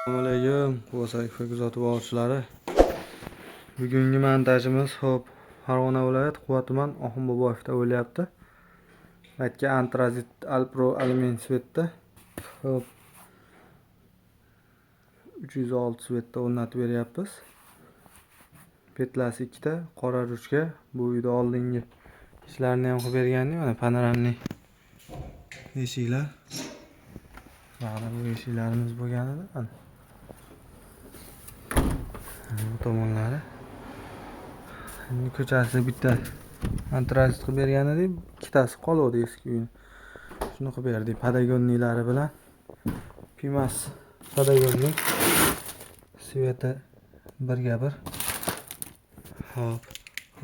Assalomu alaykum, Quvasoy kuzatuv oluvchilari. Bugungi montajimiz Farg'ona viloyat Quva tuman Oxunboboyevda o'lyapti. Aytga Antrazit Alpro alyumin svetda. 306 svetda o'rnatib beryapmiz. Petlasi ikkita, qora ruchka. Bu uyda oldingi ishlarni ham qilib bergandik. Mana panoramli eshiklar. Mana bu eshiklarimiz bo'lganida, mana bu tomonlari. Ko'chasida bitta antrazit qilib bergan edik, ikkitasi qoluvdi eski uyni. Shuni qilib berdik padagonniylari bilan. Pimas padagonnik sveti 1/1. Hop,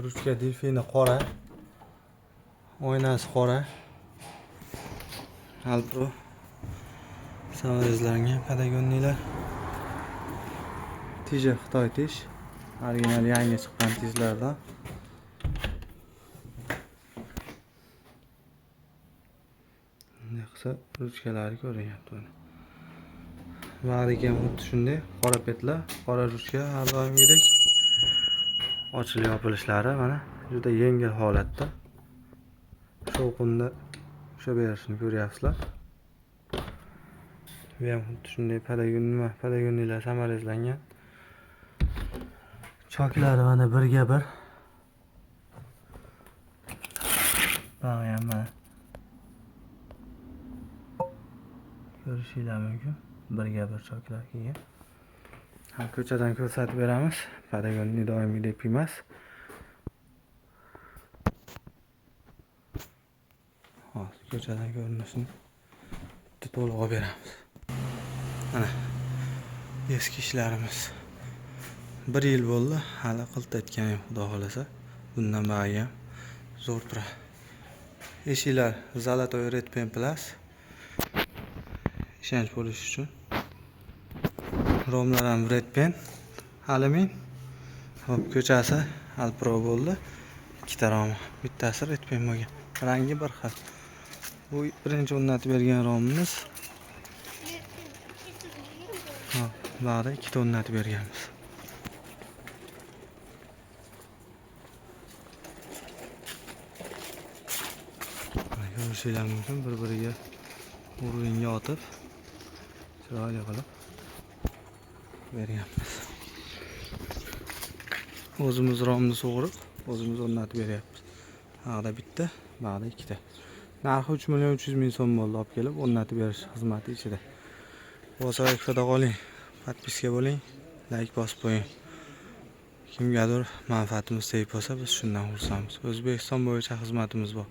ruchka delfini qora. Oynasi qora. Alpro samolyotlarga padagonnilar. Tiji Xitoy tish. Original yangi chiqqan tijlardan. Bunday qilsa ruchkalari ko'rinyapti. Bag'riga ham xuddi shunday qora petlar, qora ruchka har doimgidek. Ochilib yopilishlari mana juda yengil holatda. Shovqinda ushlab berishini ko'ryapsizlar. Bu ham xuddi shunday padagonnilar samolyotlangan. Choklari mana 1/1. Bag'i ham mana ko'rishinglar mumkin. 1/1 choklar kelgan. Ko'chadan ko'rsatib beramiz. Padagonni doimgidek pimas. Hozir ko'chadan ko'rinishini to'liq olib beramiz. Mana eski ishlarimiz 1 yil bo'ldi, hali qiltatgan yo'q, xudo xolasa. Bundan bag'i ham zo'r turadi. Eshiklar Zolotoy Red Pen Plus. Ishonch bo'lish uchun. Romlar ham Red Pen alyumin. Hop, ko'chasi Alpro bo'ldi. Ikkita rom, bittasi Red Pen bo'lgan. Rangi bir xil. Bu birinchi o'rnatib bergan romimiz. Hop, bag'da ikkita o'rnatib berganmiz. Ko'rishinglar mumkin, bir-biriga o'ringa otib chiroyli qilib berganmiz. O'zimiz romni sug'urib, o'zimiz o'rnatib beryapmiz. Bag'da bitta, bag'da ikkita. Narxi 3.300.000 so'm bo'ldi, olib kelib o'rnatib berish xizmati ichida. Quvasoyda qoling, podpiska bo'ling, like bosib qo'ying. Kimgadir manfaatimiz tegib qolsa, biz shundan xursandmiz. O'zbekiston bo'yicha xizmatimiz bor.